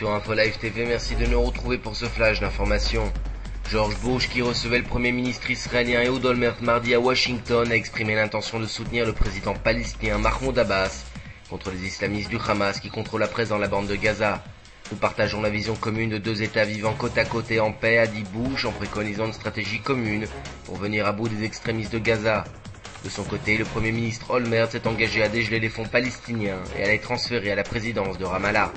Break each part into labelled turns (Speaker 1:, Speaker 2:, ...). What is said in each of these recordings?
Speaker 1: sur InfoLive TV, merci de nous retrouver pour ce flash d'information. George Bush, qui recevait le Premier ministre israélien Ehud Olmert mardi à Washington, a exprimé l'intention de soutenir le président palestinien Mahmoud Abbas contre les islamistes du Hamas qui contrôlent à présent la bande de Gaza. Nous partageons la vision commune de deux États vivant côte à côte et en paix, a dit Bush en préconisant une stratégie commune pour venir à bout des extrémistes de Gaza. De son côté, le Premier ministre Olmert s'est engagé à dégeler les fonds palestiniens et à les transférer à la présidence de Ramallah.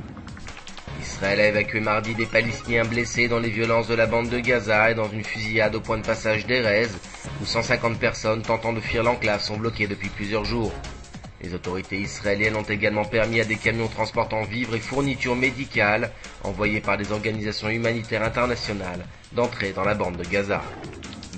Speaker 1: Israël a évacué mardi des Palestiniens blessés dans les violences de la bande de Gaza et dans une fusillade au point de passage d'Erez, où 150 personnes tentant de fuir l'enclave sont bloquées depuis plusieurs jours. Les autorités israéliennes ont également permis à des camions transportant vivres et fournitures médicales, envoyés par des organisations humanitaires internationales, d'entrer dans la bande de Gaza.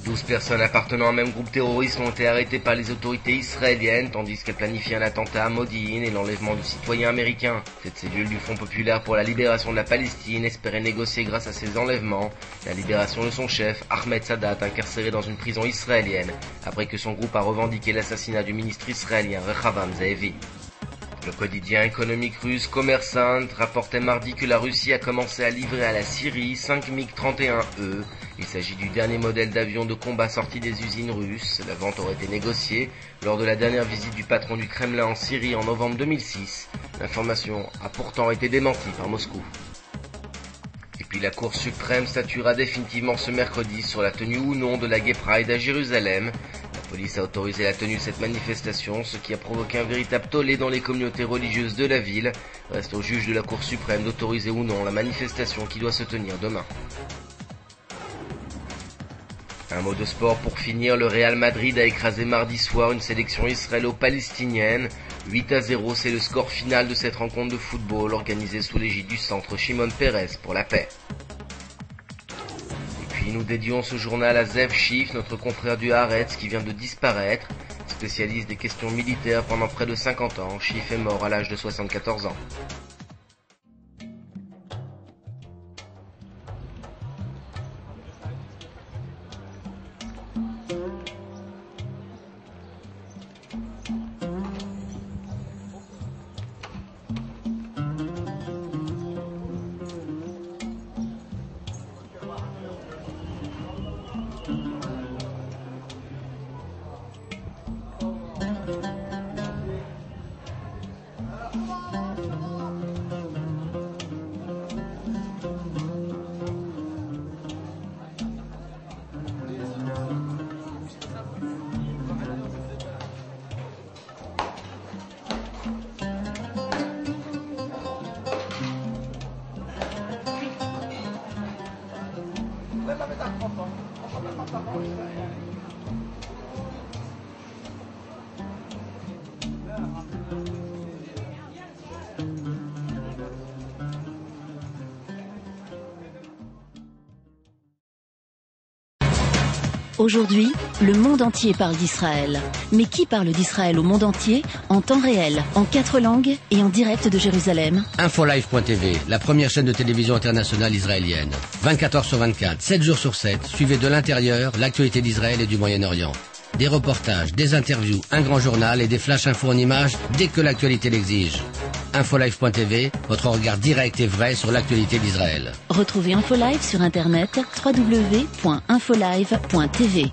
Speaker 1: 12 personnes appartenant à un même groupe terroriste ont été arrêtées par les autorités israéliennes, tandis qu'elles planifiaient un attentat à Modi'in et l'enlèvement du citoyen américain. Cette cellule du Front populaire pour la libération de la Palestine espérait négocier grâce à ces enlèvements la libération de son chef, Ahmed Sadat, incarcéré dans une prison israélienne, après que son groupe a revendiqué l'assassinat du ministre israélien Rehavam Ze'evi. Le quotidien économique russe Kommersant rapportait mardi que la Russie a commencé à livrer à la Syrie 5 MiG-31E. Il s'agit du dernier modèle d'avion de combat sorti des usines russes. La vente aurait été négociée lors de la dernière visite du patron du Kremlin en Syrie en novembre 2006. L'information a pourtant été démentie par Moscou. Et puis la Cour suprême statuera définitivement ce mercredi sur la tenue ou non de la Gay Pride à Jérusalem. La police a autorisé la tenue de cette manifestation, ce qui a provoqué un véritable tollé dans les communautés religieuses de la ville. Reste au juge de la Cour suprême d'autoriser ou non la manifestation qui doit se tenir demain. Un mot de sport pour finir, le Real Madrid a écrasé mardi soir une sélection israélo-palestinienne. 8-0, c'est le score final de cette rencontre de football organisée sous l'égide du centre Shimon Peres pour la paix. Et puis nous dédions ce journal à Zev Schiff, notre confrère du Haaretz qui vient de disparaître. Spécialiste des questions militaires pendant près de 50 ans, Schiff est mort à l'âge de 74 ans.
Speaker 2: Aujourd'hui, le monde entier parle d'Israël. Mais qui parle d'Israël au monde entier, en temps réel, en 4 langues et en direct de Jérusalem?
Speaker 3: InfoLive.tv, la première chaîne de télévision internationale israélienne. 24 heures sur 24, 7 jours sur 7, suivez de l'intérieur l'actualité d'Israël et du Moyen-Orient. Des reportages, des interviews, un grand journal et des flash infos en images dès que l'actualité l'exige. InfoLive.tv, votre regard direct et vrai sur l'actualité d'Israël.
Speaker 2: Retrouvez InfoLive sur internet www.infolive.tv.